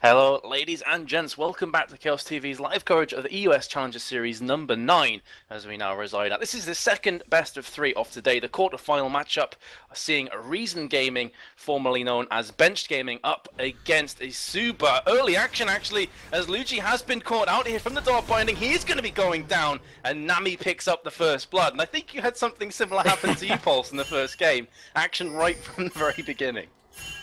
Hello, ladies and gents. Welcome back to Chaos TV's live coverage of the EUS Challenger Series number 9, as we now reside at. This is the second best of 3 of today, the quarter-final matchup, seeing Reason Gaming, formerly known as Benched Gaming, up against eSuba. Early action, actually, as Luigi has been caught out here from the door binding. He is going to be going down, and Nami picks up the first blood. And I think you had something similar happen to you, Pulse, in the first game. Action right from the very beginning.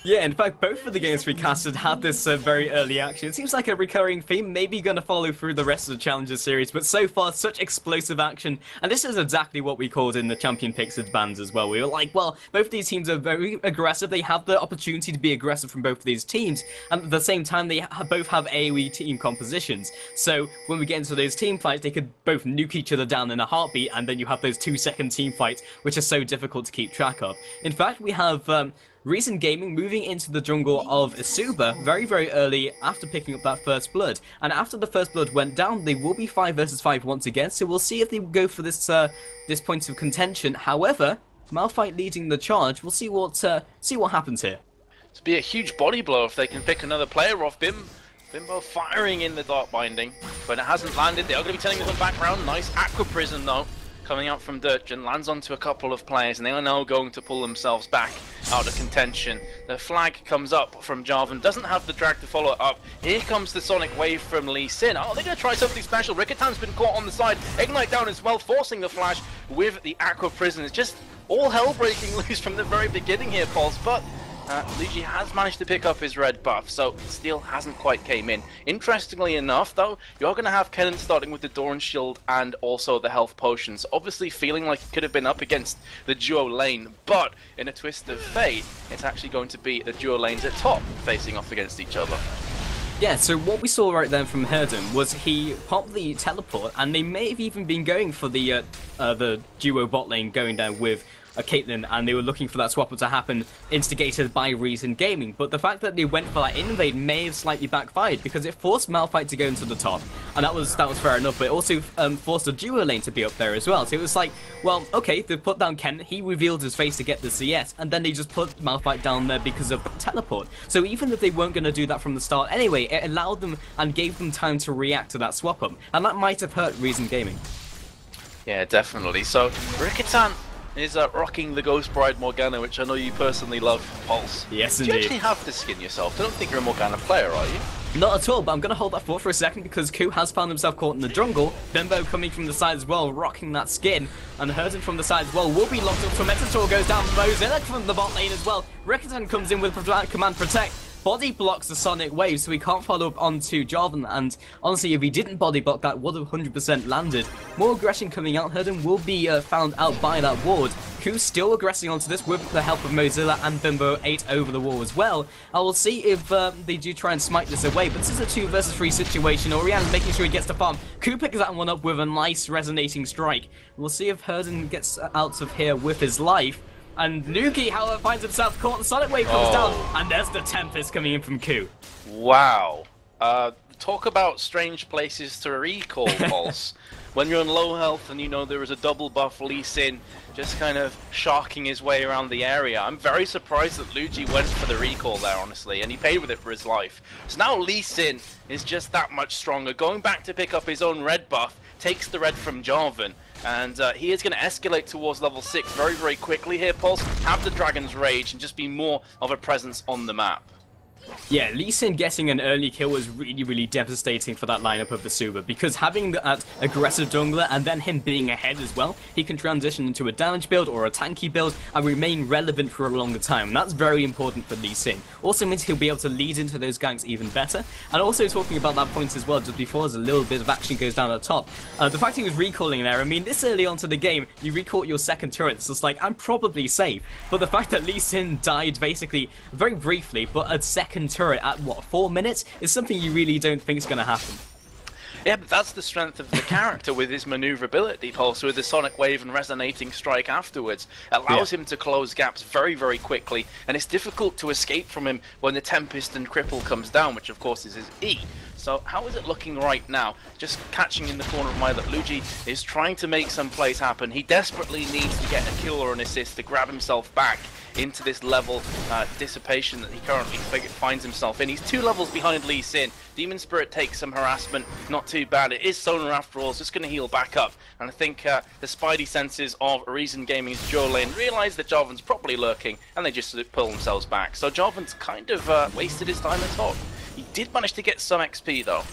Yeah, in fact, both of the games we casted had this very early action. It seems like a recurring theme, maybe going to follow through the rest of the Challenger series, but so far, such explosive action. And this is exactly what we called in the Champion Picks bans as well. We were like, well, both of these teams are very aggressive. They have the opportunity to be aggressive from both of these teams. And at the same time, they both have AoE team compositions. So when we get into those team fights, they could both nuke each other down in a heartbeat, and then you have those 2-second team fights, which are so difficult to keep track of. In fact, we have Reason Gaming moving into the jungle of eSuba very, very early after picking up that first blood. And after the first blood went down, they will be 5 versus 5 once again. So we'll see if they go for this this point of contention. However, Malphite leading the charge. We'll see what happens here. It'd be a huge body blow if they can pick another player off. Bimbo firing in the dark binding, but it hasn't landed. They are going to be turning this one back round. Nice Aqua Prison though, coming out from Dirtgen, lands onto a couple of players, and they are now going to pull themselves back out of contention. The flag comes up from Jarvan, doesn't have the drag to follow it up. Here comes the Sonic Wave from Lee Sin. Oh, they're going to try something special. Ricketan's been caught on the side. Ignite down as well, forcing the flash with the Aqua Prison. It's just all hell breaking loose from the very beginning here, Pulse, but Luigi has managed to pick up his red buff, so Steel hasn't quite came in. Interestingly enough, though, you're going to have Kennen starting with the Doran Shield and also the health potions. Obviously feeling like it could have been up against the duo lane, but in a twist of fate, it's actually going to be the duo lanes at top facing off against each other. Yeah, so what we saw right there from Herden was he popped the teleport, and they may have even been going for the duo bot lane going down with Caitlyn, and they were looking for that swap up to happen, instigated by Reason Gaming. But the fact that they went for that invade may have slightly backfired, because it forced Malphite to go into the top, and that was fair enough, but it also forced the duo lane to be up there as well. So it was like, well, okay, they put down Ken, he revealed his face to get the CS, and then they just put Malphite down there because of teleport. So even if they weren't going to do that from the start anyway, it allowed them and gave them time to react to that swap up, and that might have hurt Reason Gaming. Yeah, definitely. So Ricketan is rocking the Ghost Bride Morgana, which I know you personally love, Pulse. Yes, indeed. Do you actually have the skin yourself? I don't think you're a Morgana player, are you? Not at all, but I'm going to hold that thought for a second because Ku has found himself caught in the jungle. Bimbo coming from the side as well, rocking that skin. And Herden from the side as well will be locked up. Tormentator goes down, Mozilla from the bot lane as well. Ricketan comes in with Command Protect. Body blocks the Sonic Wave, so he can't follow up onto Jarvan, and honestly, if he didn't body block, that would have 100% landed. More aggression coming out. Herden will be found out by that ward. Ku's still aggressing onto this with the help of Mozilla and Bimbo 8 over the wall as well. I will see if they do try and smite this away, but this is a 2 versus 3 situation. Oriana's making sure he gets the farm. Ku picks that one up with a nice resonating strike. We'll see if Herden gets out of here with his life. And Nuki, however, finds himself caught. The Sonic Wave comes down, and there's the Tempest coming in from Ku. Wow. Talk about strange places to recall, Pulse. When you're on low health and you know there is a double buff Lee Sin just kind of sharking his way around the area. I'm very surprised that Luigi went for the recall there, honestly, and he paid with it for his life. So now Lee Sin is just that much stronger, going back to pick up his own red buff, takes the red from Jarvan. And he is going to escalate towards level 6 very, very quickly here, Pulse. Have the Dragon's Rage and just be more of a presence on the map. Yeah, Lee Sin getting an early kill was really, really devastating for that lineup of the eSuba, because having that aggressive jungler and then him being ahead as well, he can transition into a damage build or a tanky build and remain relevant for a longer time, and that's very important for Lee Sin. Also means he'll be able to lead into those ganks even better, and also talking about that point as well, just before as a little bit of action goes down at the top, the fact he was recalling there, I mean, this early onto the game, you recall your second turret, so it's like, I'm probably safe, but the fact that Lee Sin died basically very briefly, but a second turret at what, 4 minutes is something you really don't think is going to happen. Yeah, but that's the strength of the character with his maneuverability, Pulse, with the Sonic Wave and resonating strike afterwards. Allows him to close gaps very, very quickly, and it's difficult to escape from him when the Tempest and Cripple comes down, which of course is his E. So how is it looking right now? Just catching in the corner of my eye that Luigi is trying to make some plays happen. He desperately needs to get a kill or an assist to grab himself back into this level dissipation that he currently finds himself in. He's 2 levels behind Lee Sin. Demon Spirit takes some harassment, not too bad. It is Sona after all, so it's going to heal back up. And I think the spidey senses of Reason Gaming's Joe Lane realise that Jarvan's probably lurking, and they just pull themselves back. So Jarvan's kind of wasted his time at top. He did manage to get some XP though.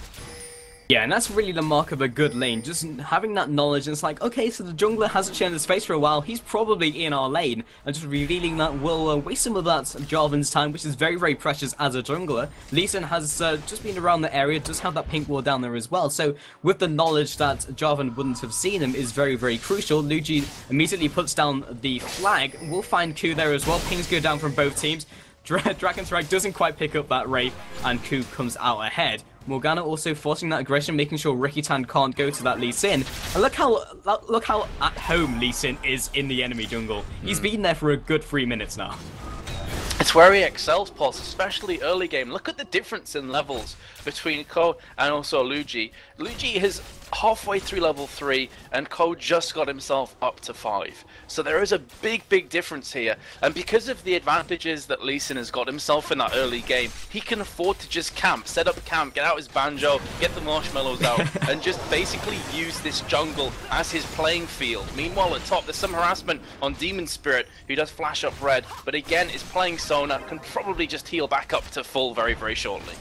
Yeah, and that's really the mark of a good lane, just having that knowledge, and it's like, okay, so the jungler hasn't shown his face for a while, he's probably in our lane, and just revealing that will waste some of that Jarvan's time, which is very, very precious as a jungler. Lee Sin has just been around the area, does have that pink ward down there as well, so with the knowledge that Jarvan wouldn't have seen him is very, very crucial. Luigi immediately puts down the flag, we'll find Q there as well, pings go down from both teams. Dragon Strike doesn't quite pick up that Wraith, and Q comes out ahead. Morgana also forcing that aggression, making sure Ricky Tan can't go to that Lee Sin. And look how at home Lee Sin is in the enemy jungle. He's been there for a good 3 minutes now. It's where he excels, Pulse, especially early game. Look at the difference in levels between Ko and also Luigi. Luigi is halfway through level 3 and Ko just got himself up to 5. So there is a big, big difference here. And because of the advantages that Lee Sin has got himself in that early game, he can afford to just camp, set up camp, get out his banjo, get the marshmallows out, and just basically use this jungle as his playing field. Meanwhile, at top, there's some harassment on Demon Spirit, who does flash up red, but again, is playing Sona, can probably just heal back up to full very, very shortly.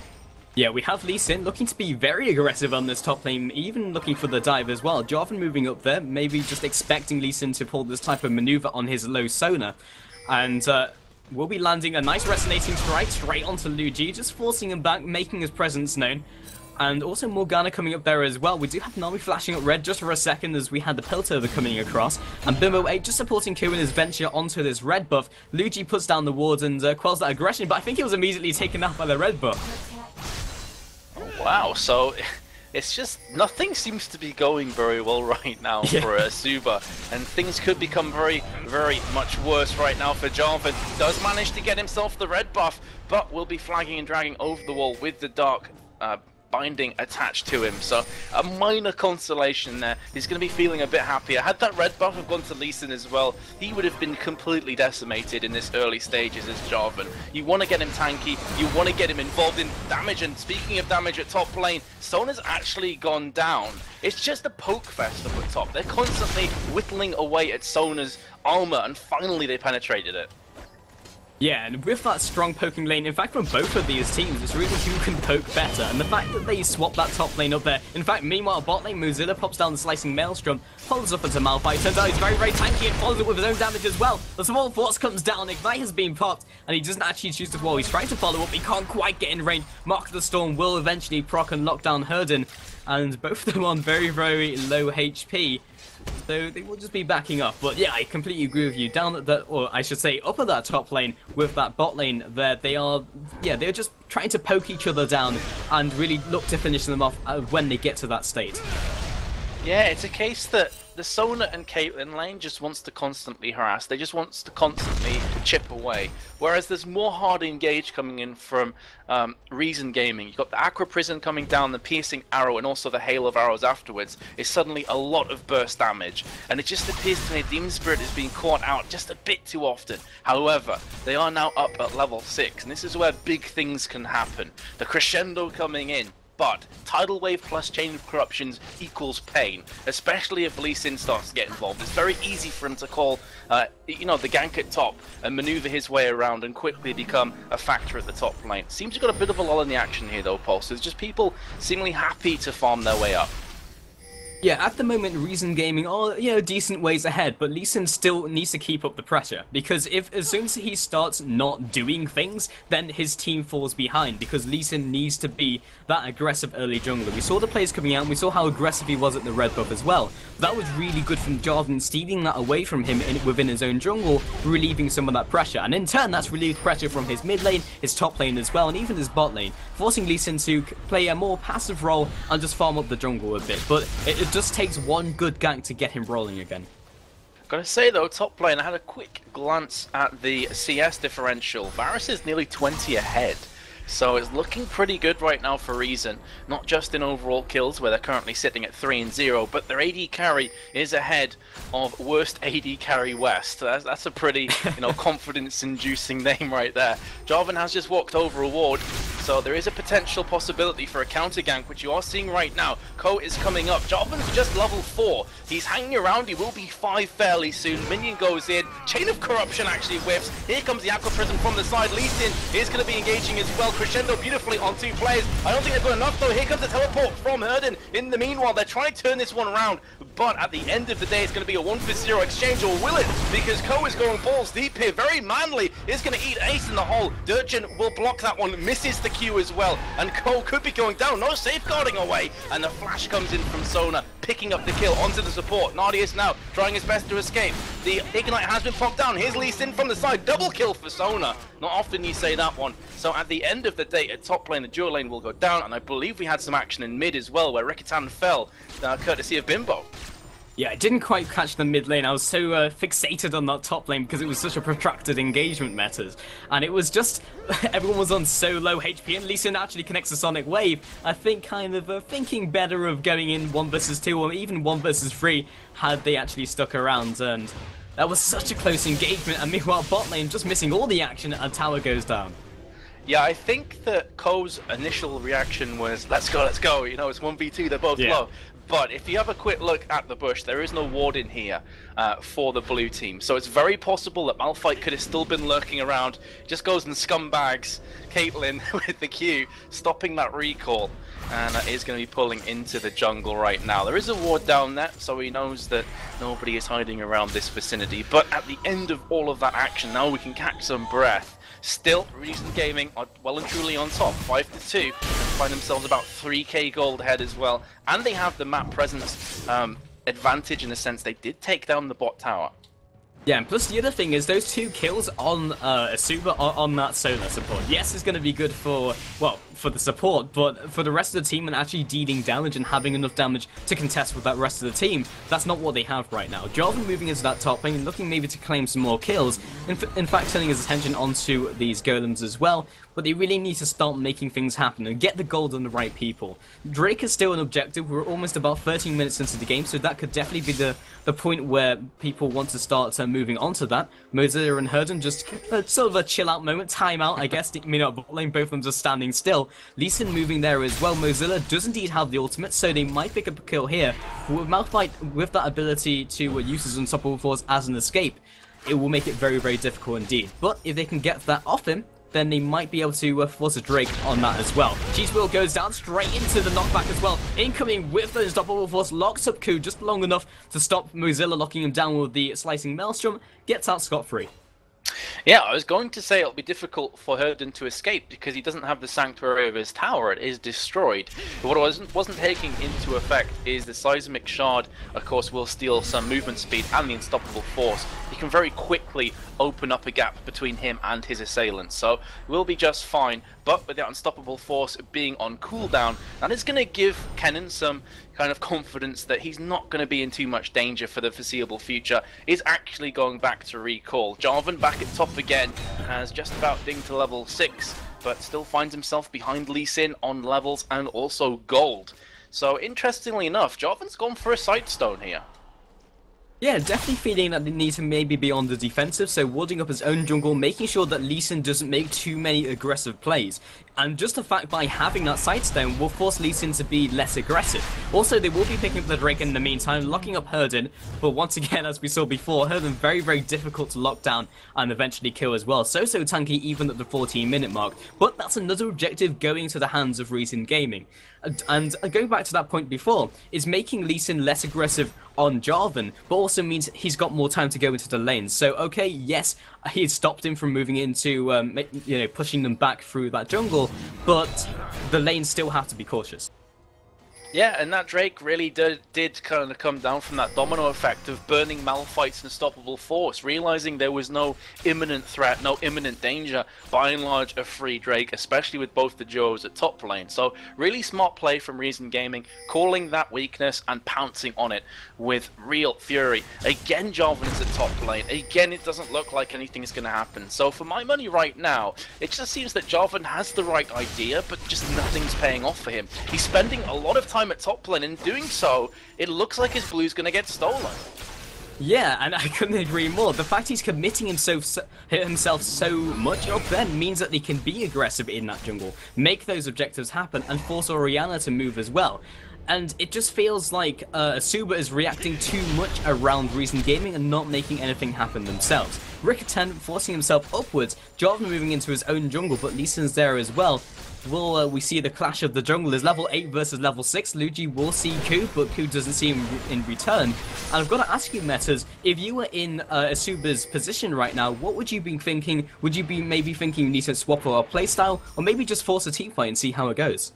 Yeah, we have Lee Sin looking to be very aggressive on this top lane, even looking for the dive as well. Jarvan moving up there, maybe just expecting Lee Sin to pull this type of maneuver on his low Sona. And we'll be landing a nice resonating strike straight onto Luigi, just forcing him back, making his presence known. And also Morgana coming up there as well. We do have Nami flashing up red just for a second as we had the Piltover coming across. And Bimbo 8 just supporting Q in his venture onto this red buff. Luigi puts down the wards and quells that aggression, but I think he was immediately taken out by the red buff. Wow, so it's just nothing seems to be going very well right now for eSuba, and things could become very, very much worse right now for Jarvan. Does manage to get himself the red buff, but will be flagging and dragging over the wall with the dark binding attached to him, so a minor consolation there. He's going to be feeling a bit happier. Had that red buff have gone to Lee Sin as well, he would have been completely decimated in this early stages as Jarvan. You want to get him tanky, you want to get him involved in damage, and speaking of damage at top lane, Sona's actually gone down. It's just a poke fest up at top. They're constantly whittling away at Sona's armor, and finally they penetrated it. Yeah, and with that strong poking lane, in fact, from both of these teams, it's really who can poke better. And the fact that they swap that top lane up there, in fact, meanwhile, bot lane, Mozilla pops down the slicing Maelstrom, follows up into Malphite, turns out he's very, very tanky and follows it with his own damage as well. The small force comes down, Ignite has been popped, and he doesn't actually choose to follow. He's trying to follow up, he can't quite get in range. Mark of the Storm will eventually proc and lock down Herden, and both of them on very, very low HP. So they will just be backing up. But yeah, I completely agree with you. Down at the, or I should say up at that top lane with that bot lane there, they are, yeah, they're just trying to poke each other down and really look to finish them off when they get to that state. Yeah, it's a case that the Sona and Caitlyn lane just wants to constantly harass. They just wants to constantly chip away. Whereas there's more hard engage coming in from Reason Gaming. You've got the Aqua Prison coming down, the Piercing Arrow, and also the Hail of Arrows afterwards. Is suddenly a lot of burst damage. And it just appears to me Demon Spirit is being caught out just a bit too often. However, they are now up at level 6, and this is where big things can happen. The crescendo coming in. But Tidal Wave plus Chain of Corruptions equals pain, especially if Lee Sin starts to get involved. It's very easy for him to call, you know, the gank at top and maneuver his way around and quickly become a factor at the top lane. Seems to have got a bit of a lull in the action here though, Pulse. There's just people seemingly happy to farm their way up. Yeah, at the moment, Reason Gaming are, you know, decent ways ahead, but Lee Sin still needs to keep up the pressure, because if as soon as he starts not doing things, then his team falls behind, because Lee Sin needs to be that aggressive early jungler. We saw the plays coming out, and we saw how aggressive he was at the red buff as well. That was really good from Jarvan, stealing that away from him within his own jungle, relieving some of that pressure, and in turn, that's relieved pressure from his mid lane, his top lane as well, and even his bot lane, forcing Lee Sin to play a more passive role and just farm up the jungle a bit, but it just takes one good gank to get him rolling again. Gotta say though, top lane, I had a quick glance at the CS differential. Varus is nearly 20 ahead. So it's looking pretty good right now for Reason, not just in overall kills where they're currently sitting at 3-0, but their AD carry is ahead of worst AD carry West. That's a pretty, confidence-inducing name right there. Jarvan has just walked over a ward, so there is a potential possibility for a counter gank, which you are seeing right now. Ko is coming up. Jarvan's just level 4. He's hanging around. He will be 5 fairly soon. Minion goes in. Chain of Corruption actually whiffs. Here comes the Aqua Prism from the side. Lee Sin is going to be engaging as well. Crescendo beautifully on 2 players. I don't think they've got enough though. Here comes the teleport from Herden. In the meanwhile, they're trying to turn this one around, but at the end of the day, it's going to be a 1-for-0 exchange, or will it? Because Ko is going balls deep here. Very manly. Is going to eat Ace in the hole. Dirgen will block that one. Misses the Q as well. And Ko could be going down. No safeguarding away. And the flash comes in from Sona, picking up the kill onto the support. Nardius now trying his best to escape. The Ignite has been popped down. Here's Lee Sin from the side. Double kill for Sona. Not often you say that one. So at the end of the day, at top lane, the dual lane will go down. And I believe we had some action in mid as well, where Rikitan fell, courtesy of Bimbo. Yeah, I didn't quite catch the mid lane. I was so fixated on that top lane because it was such a protracted engagement matters. And it was just, everyone was on so low HP, and Lee Sin actually connects the Sonic Wave. I think kind of thinking better of going in 1 versus 2 or even 1 versus 3 had they actually stuck around. And that was such a close engagement. And meanwhile, bot lane just missing all the action and tower goes down. Yeah, I think that Ko's initial reaction was, let's go, it's 1v2, they're both low. But if you have a quick look at the bush, there is no ward in here for the blue team. So it's very possible that Malphite could have still been lurking around, just goes and scumbags Caitlyn with the Q, stopping that recall. And is going to be pulling into the jungle right now. There is a ward down there, so he knows that nobody is hiding around this vicinity. But at the end of all of that action, now we can catch some breath. Still, Reason Gaming are well and truly on top, 5-2, and find themselves about 3k gold ahead as well. And they have the map presence advantage in the sense they did take down the bot tower. Yeah, and plus the other thing is those 2 kills on eSuba on that solo support. Yes, it's going to be good for, well, for the support, but for the rest of the team and actually dealing damage and having enough damage to contest with that rest of the team, that's not what they have right now. Jarvan moving into that top lane and looking maybe to claim some more kills, in fact turning his attention onto these golems as well, but they really need to start making things happen and get the gold on the right people. Drake is still an objective. We're almost about 13 minutes into the game, so that could definitely be the point where people want to start moving on to that. Mozilla and Herden just sort of a chill out moment, time out, I guess. Bot lane, both of them just standing still. Lee Sin moving there as well. Mozilla does indeed have the ultimate, so they might pick up a kill here. But with Malphite, with that ability to use his unstoppable force as an escape, it will make it very, very difficult indeed. But if they can get that off him, then they might be able to force a Drake on that as well. Cheese Wheel goes down straight into the knockback as well. Incoming with the unstoppable force, locks up Ku just long enough to stop Mozilla locking him down with the slicing Maelstrom, gets out scot-free. Yeah, I was going to say it'll be difficult for Herden to escape because he doesn't have the sanctuary of his tower. It is destroyed. But what wasn't taking into effect is the seismic shard, of course, will steal some movement speed and the unstoppable force. He can very quickly open up a gap between him and his assailants. So we'll be just fine. But with that unstoppable force being on cooldown, that is going to give Kennen some kind of confidence that he's not going to be in too much danger for the foreseeable future. Is actually going back to recall. Jarvan back at top again, has just about dinged to level 6, but still finds himself behind Lee Sin on levels and also gold. So interestingly enough, Jarvan's gone for a Sightstone here. Yeah, definitely feeling that they need to maybe be on the defensive, so warding up his own jungle, making sure that Lee Sin doesn't make too many aggressive plays. And just the fact by having that Sightstone will force Lee Sin to be less aggressive. Also, they will be picking up the Drake in the meantime, locking up Herden, but once again, as we saw before, Herden very, very difficult to lock down and eventually kill as well. So tanky even at the 14-minute mark, but that's another objective going to the hands of Reason Gaming. And going back to that point before, is making Lee Sin less aggressive on Jarvan, but also means he's got more time to go into the lanes. So, okay, yes, he stopped him from moving into, pushing them back through that jungle, but the lanes still have to be cautious. Yeah, and that Drake really did kind of come down from that domino effect of burning Malphite's unstoppable force, realizing there was no imminent threat, no imminent danger, by and large, a free Drake, especially with both the duos at top lane. So, really smart play from Reason Gaming, calling that weakness and pouncing on it with real fury. Again, Jarvan is at top lane. Again, it doesn't look like anything is going to happen. So, for my money right now, it just seems that Jarvan has the right idea, but just nothing's paying off for him. He's spending a lot of time at top lane, and in doing so, it looks like his blue's gonna get stolen. Yeah, and I couldn't agree more. The fact he's committing himself so much up then means that he can be aggressive in that jungle, make those objectives happen, and force Orianna to move as well. And it just feels like eSuba is reacting too much around Reason Gaming and not making anything happen themselves. Rickerton forcing himself upwards, Jarvan moving into his own jungle, but Lee Sin's there as well. Will we see the clash of the junglers? Level 8 versus level 6. Luigi will see Ku, but Ku doesn't see him in return. And I've got to ask you, Metas, if you were in eSuba's position right now, what would you be thinking? Would you be maybe thinking you need to swap our playstyle, or maybe just force a team fight and see how it goes?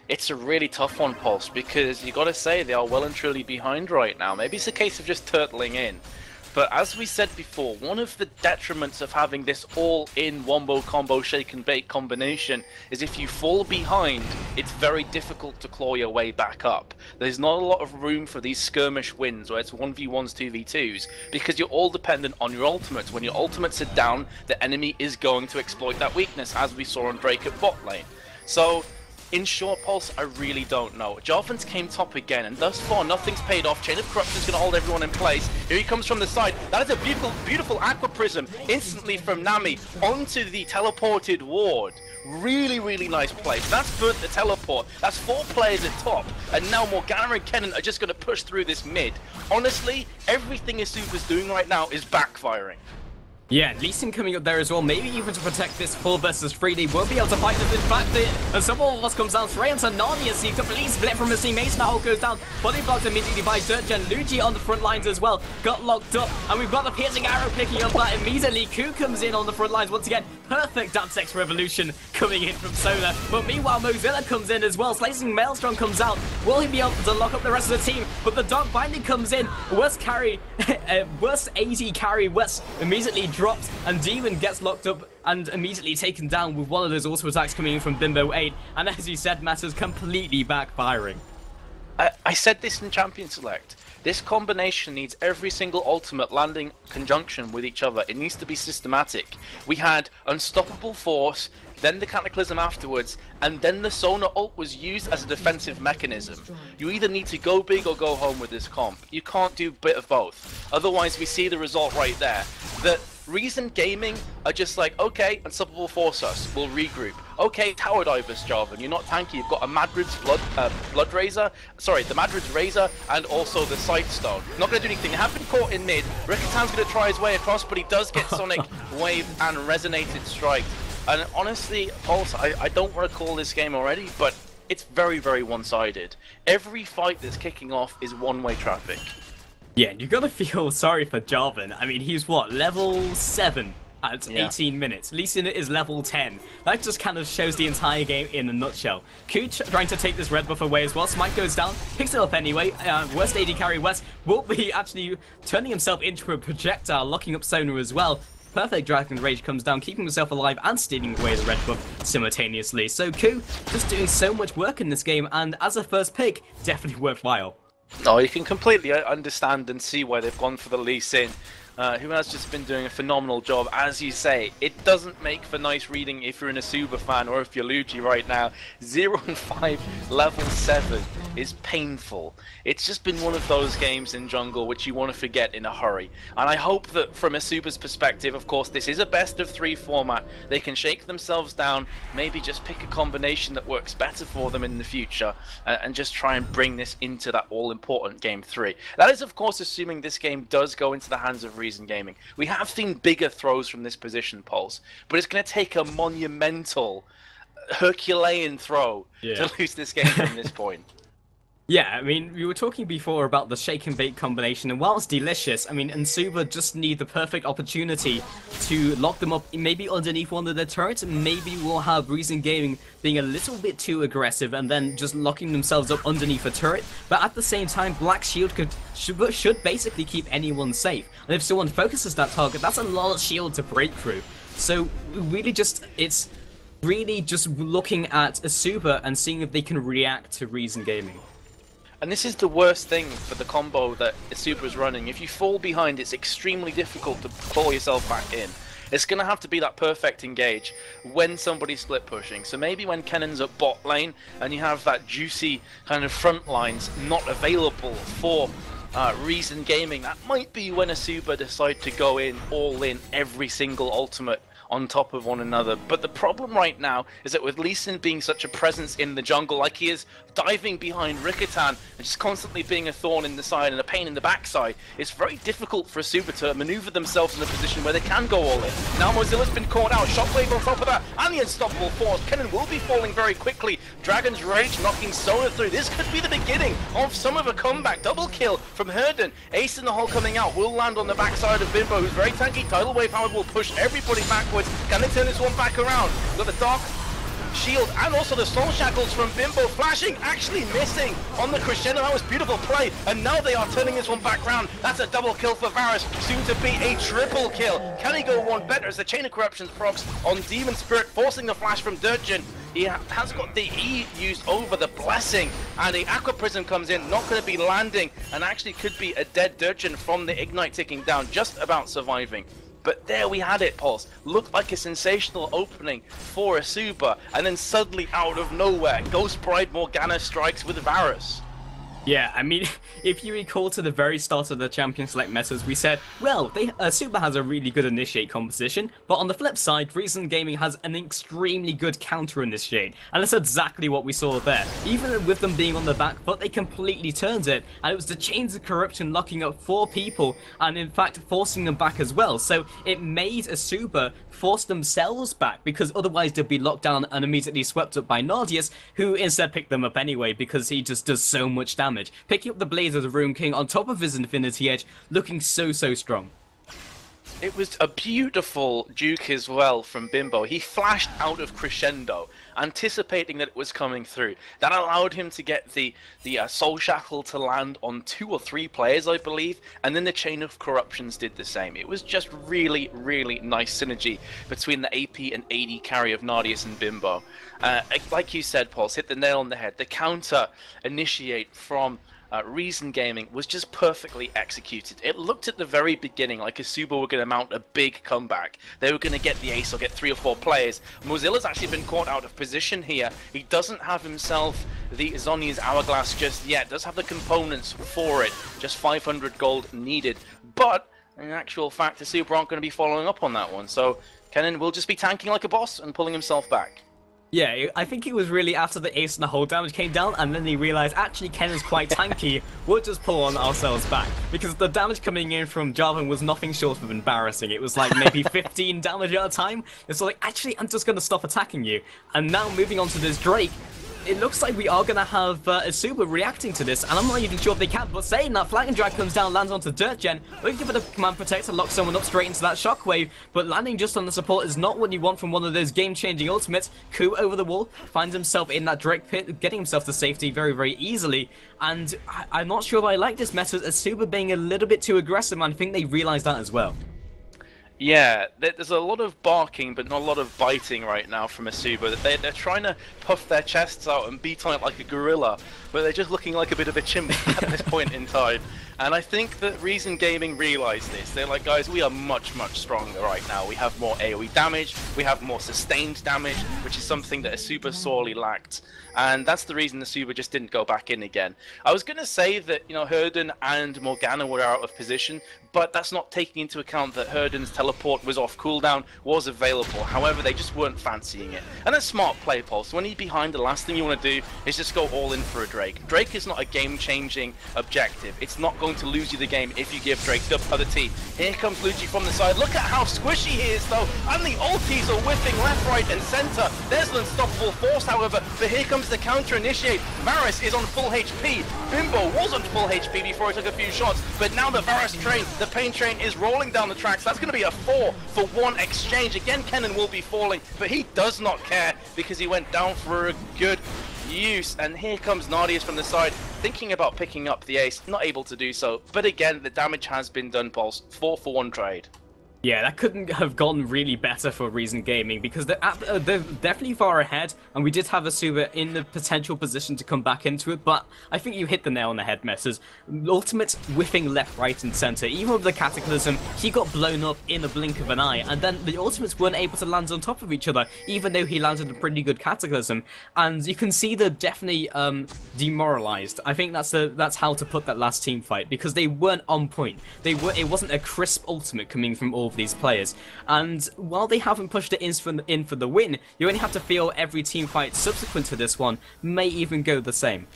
It's a really tough one, Pulse, because you got to say they are well and truly behind right now. Maybe it's a case of just turtling in. But as we said before, one of the detriments of having this all-in wombo combo shake and bake combination is if you fall behind, it's very difficult to claw your way back up. There's not a lot of room for these skirmish wins where it's 1v1s, 2v2s, because you're all dependent on your ultimates. When your ultimates are down, the enemy is going to exploit that weakness, as we saw on Drake at bot lane. So, in short, Pulse, I really don't know. Jarvan's came top again, and thus far, nothing's paid off. Chain of Corruption's going to hold everyone in place. Here he comes from the side. That is a beautiful, beautiful Aqua Prism, instantly from Nami, onto the teleported ward. Really, really nice place. That's burnt the teleport. That's 4 players at top, and now Morgana and Kennen are just going to push through this mid. Honestly, everything eSuba's doing right now is backfiring. Yeah, Lee Sin coming up there as well, maybe even to protect this 4 versus 3. They won't be able to fight this. In fact, the Someone Lost comes down straight onto Narnia, so you completely split from his teammates. Now goes down, body blocked immediately by Dirtgen. Luigi on the front lines as well, got locked up, and we've got the piercing arrow picking up that immediately. Ku comes in on the front lines once again. Perfect Dance X Revolution coming in from Solar, but meanwhile Mozilla comes in as well. Slicing Maelstrom comes out. Will he be able to lock up the rest of the team? But the Dog Binding comes in. Worst carry, worst AD carry, West immediately drops, and Demon gets locked up and immediately taken down with one of those auto attacks coming in from Bimbo 8. And as you said, Matters completely backfiring. I said this in Champion Select. This combination needs every single ultimate landing conjunction with each other. It needs to be systematic. We had Unstoppable Force, then the Cataclysm afterwards, and then the Sona ult was used as a defensive mechanism. You either need to go big or go home with this comp. You can't do a bit of both. Otherwise, we see the result right there. The Reason Gaming are just like, okay, Unstoppable Force us, we'll regroup. Okay, Tower Divers, Jarvan, you're not tanky, you've got a Madrid's Blood Razor, sorry, the Madrid's Razor, and also the Sightstone. Not going to do anything, they have been caught in mid. Rickerton's going to try his way across, but he does get Sonic Wave and Resonated Strike. And honestly, Pulse, I don't want to call this game already, but it's very, very one-sided. Every fight that's kicking off is one-way traffic. Yeah, you gotta feel sorry for Jarvan. I mean, he's what, level 7 at 18 minutes. Lee Sin is level 10. That just kind of shows the entire game in a nutshell. Ku trying to take this red buff away as well. Smite goes down, picks it up anyway. Worst AD carry West will be actually turning himself into a projectile, locking up Sona as well. Perfect Dragon Rage comes down, keeping himself alive and stealing away the red buff simultaneously. So Ku just doing so much work in this game, and as a first pick, definitely worthwhile. No, you can completely understand and see why they've gone for the Lee Sin, who has just been doing a phenomenal job. As you say, it doesn't make for nice reading if you're an eSuba fan or if you're Luigi right now. 0-5 level 7 is painful. It's just been one of those games in jungle which you want to forget in a hurry. And I hope that from eSuba's perspective, of course, this is a best of 3 format. They can shake themselves down, maybe just pick a combination that works better for them in the future, and just try and bring this into that all-important game 3. That is, of course, assuming this game does go into the hands of Reason Gaming. We have seen bigger throws from this position, Pulse, but it's going to take a monumental Herculean throw to lose this game from this point. Yeah, I mean, we were talking before about the shake and bake combination, and while it's delicious, I mean, eSuba just need the perfect opportunity to lock them up, maybe underneath one of their turrets, and maybe we'll have Reason Gaming being a little bit too aggressive and then just locking themselves up underneath a turret. But at the same time, Black Shield should basically keep anyone safe. And if someone focuses that target, that's a lot of shield to break through. So really it's really just looking at eSuba and seeing if they can react to Reason Gaming. And this is the worst thing for the combo that eSuba is running. If you fall behind, it's extremely difficult to claw yourself back in. It's going to have to be that perfect engage when somebody's split pushing. So maybe when Kennen's at bot lane and you have that juicy kind of front lines not available for Reason Gaming, that might be when eSuba decide to go in all in every single ultimate on top of one another. But the problem right now is that with Lee Sin being such a presence in the jungle, like he is diving behind Rikatan and just constantly being a thorn in the side and a pain in the backside, it's very difficult for eSuba to maneuver themselves in a position where they can go all in. Now Mozilla's been caught out, Shockwave on top of that, and the Unstoppable Force. Kennen will be falling very quickly. Dragon's Rage knocking Sona through. This could be the beginning of some of a comeback. Double kill from Herden. Ace in the hole coming out will land on the backside of Bimbo, who's very tanky. Tidal Wave, however, will push everybody backwards. Can they turn this one back around? Got the Dark Shield and also the Soul Shackles from Bimbo flashing, actually missing on the crescendo. That was beautiful play, and now they are turning this one back round. That's a double kill for Varus, soon to be a triple kill. Can he go one better as the Chain of Corruptions procs on Demon Spirit, forcing the flash from Dirtgen? He has got the E used over the Blessing, and the Aqua Prism comes in, not going to be landing, and actually could be a dead Dirtgen from the Ignite ticking down, just about surviving. But there we had it, Pulse. Looked like a sensational opening for eSuba, and then suddenly out of nowhere, Ghost Bride Morgana strikes with Varus. Yeah, I mean, if you recall to the very start of the Champion Select metas, we said, well, eSuba has a really good initiate composition, but on the flip side, Reason Gaming has an extremely good counter initiate, and that's exactly what we saw there. Even with them being on the back foot, they completely turned it, and it was the Chains of Corruption locking up 4 people, and in fact forcing them back as well. So it made eSuba force themselves back, because otherwise they'd be locked down and immediately swept up by Nardius, who instead picked them up anyway, because he just does so much damage. Picking up the Blaze of the Rune King on top of his Infinity Edge, looking so strong. It was a beautiful juke as well from Bimbo. He flashed out of crescendo, anticipating that it was coming through. That allowed him to get the Soul Shackle to land on 2 or 3 players, I believe, and then the Chain of Corruptions did the same. It was just really nice synergy between the AP and AD carry of Nardius and Bimbo. Like you said, Pulse, hit the nail on the head. The counter initiate from Reason Gaming was just perfectly executed. It looked at the very beginning like eSuba were going to mount a big comeback. They were going to get the ace or get 3 or 4 players. Mozilla's actually been caught out of position here. He doesn't have himself the Zhonya's Hourglass just yet. Does have the components for it. Just 500 gold needed. But in actual fact, eSuba aren't going to be following up on that one. So Kennen will just be tanking like a boss and pulling himself back. Yeah, I think it was really after the ace and the whole damage came down, and then he realized actually Kennen's quite tanky, we'll just pull on ourselves back. Because the damage coming in from Jarvan was nothing short of embarrassing. It was like maybe 15 damage at a time. It's like, actually, I'm just going to stop attacking you. And now moving on to this Drake, it looks like we are going to have eSuba reacting to this, and I'm not even sure if they can, but saying that, Flag and Drag comes down, lands onto Dirtgen, looking for the Command Protector, lock someone up straight into that Shockwave, but landing just on the support is not what you want from one of those game-changing ultimates. Coup over the wall, finds himself in that Drake pit, getting himself to safety very easily, and I'm not sure if I like this meta, eSuba being a little bit too aggressive, and I think they realize that as well. Yeah, there's a lot of barking, but not a lot of biting right now from eSuba. They're trying to puff their chests out and beat on it like a gorilla, but they're just looking like a bit of a chimp at this point in time. And I think that Reason Gaming realize this. They're like, guys, we are much stronger right now. We have more AoE damage, we have more sustained damage, which is something that eSuba sorely lacked. And that's the reason eSuba just didn't go back in again. I was going to say that, you know, Herden and Morgana were out of position, but that's not taking into account that Herden's teleport was off cooldown, was available. However, they just weren't fancying it. And that's smart play, Pulse. When you're behind, the last thing you want to do is just go all in for a Drake. Drake. Drake is not a game-changing objective. It's not going to lose you the game if you give Drake the other team. Here comes Lucci from the side. Look at how squishy he is, though. And the ultis are whipping left, right, and center. There's an unstoppable force, however, but here comes the counter-initiate. Varus is on full HP. Bimbo was on full HP before he took a few shots, but now the Varus train, the pain train, is rolling down the tracks. That's going to be a 4-for-1 exchange. Again, Kennen will be falling, but he does not care because he went down for a good use. And here comes Nardius from the side, thinking about picking up the ace, not able to do so. But again, the damage has been done, Pulse. 4-for-1 trade. Yeah, that couldn't have gone really better for Reason Gaming, because they're definitely far ahead, and we did have eSuba in the potential position to come back into it, but I think you hit the nail on the head, Messers. Ultimate whiffing left, right, and center. Even with the Cataclysm, he got blown up in the blink of an eye, and then the Ultimates weren't able to land on top of each other, even though he landed a pretty good Cataclysm, and you can see they're definitely demoralized. I think that's how to put that last team fight, because they weren't on point. It wasn't a crisp Ultimate coming from all of these players, and while they haven't pushed it in for the win, you only have to feel every team fight subsequent to this one may even go the same.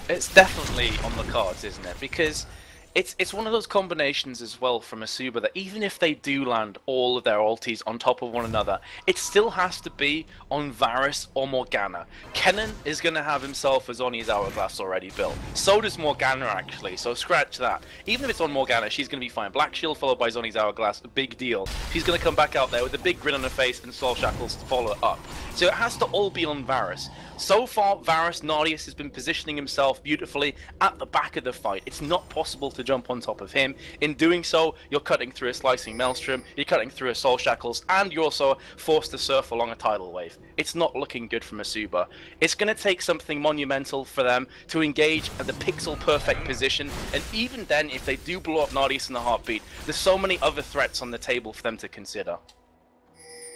It's definitely on the cards, isn't it? Because it's one of those combinations as well from eSuba that even if they do land all of their ultis on top of one another, it still has to be on Varus or Morgana. Kennen is going to have himself a Zhonya's Hourglass already built. So does Morgana, actually, so scratch that. Even if it's on Morgana, she's going to be fine. Black Shield followed by Zhonya's Hourglass, a big deal. She's going to come back out there with a big grin on her face and Soul Shackles to follow up. So it has to all be on Varus. So far, Varus Nardius has been positioning himself beautifully at the back of the fight. It's not possible to jump on top of him. In doing so, you're cutting through a Slicing Maelstrom, you're cutting through a Soul Shackles, and you're also forced to surf along a Tidal Wave. It's not looking good from eSuba. It's going to take something monumental for them to engage at the pixel-perfect position, and even then, if they do blow up Nardius in a heartbeat, there's so many other threats on the table for them to consider.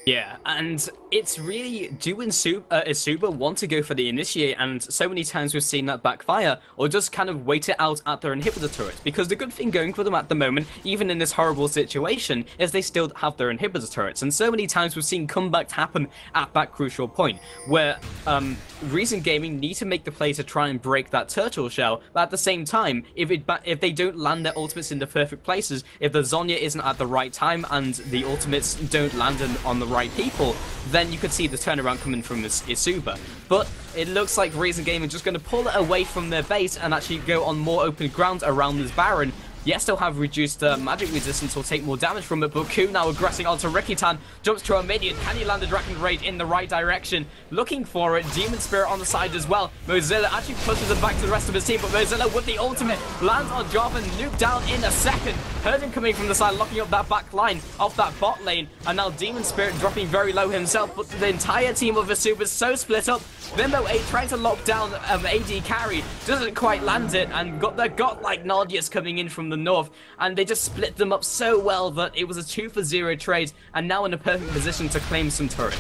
Yeah, and it's really, do eSuba want to go for the initiate, and so many times we've seen that backfire, or just kind of wait it out at their inhibitor turrets, because the good thing going for them at the moment, even in this horrible situation, is they still have their inhibitor turrets, and so many times we've seen comebacks happen at that crucial point, where Reason Gaming need to make the play to try and break that turtle shell, but at the same time, if they don't land their ultimates in the perfect places, if the Zhonya isn't at the right time, and the ultimates don't land on the right people, then you could see the turnaround coming from eSuba. But it looks like Reason Gaming are just going to pull it away from their base and actually go on more open ground around this Baron. Yes, they'll have reduced magic resistance or take more damage from it, but Ku now aggressing onto Rikitan, jumps to a minion. Can he land the Dragon Rage in the right direction? Looking for it. Demon Spirit on the side as well. Mozilla actually pushes it back to the rest of his team, but Mozilla with the ultimate lands on Jarvan, nuke down in a second. Herden coming from the side, locking up that back line off that bot lane, and now Demon Spirit dropping very low himself, but the entire team of eSuba is so split up. Bimbo 8 trying to lock down AD carry, doesn't quite land it, and got like Nardius coming in from the north, and they just split them up so well that it was a 2-for-0 trade, and now in a perfect position to claim some turret.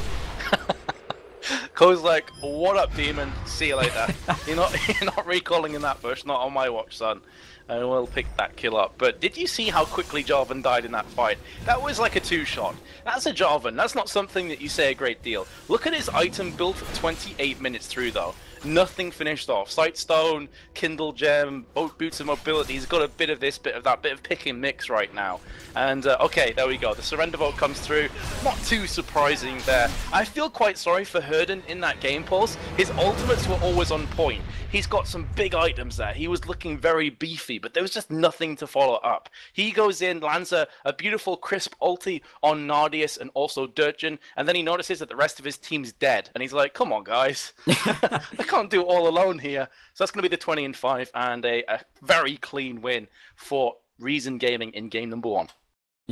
Cole's like, what up, Demon? See you later. you're not recalling in that bush, not on my watch, son. And we'll pick that kill up. But did you see how quickly Jarvan died in that fight? That was like a 2-shot. That's a Jarvan. That's not something that you say a great deal. Look at his item build for 28 minutes through, though. Nothing finished off. Sightstone, Kindle Gem, Boots of Mobility. He's got a bit of this, bit of that, bit of pick and mix right now. And okay, there we go. The Surrender Vote comes through. Not too surprising there. I feel quite sorry for Herden in that game, Pulse. His ultimates were always on point. He's got some big items there. He was looking very beefy, but there was just nothing to follow up. He goes in, lands a beautiful crisp ulti on Nardius and also Dirtgen, and then he notices that the rest of his team's dead. And he's like, come on, guys. I can't do it all alone here. So that's going to be the 20-5 and a very clean win for Reason Gaming in game number 1.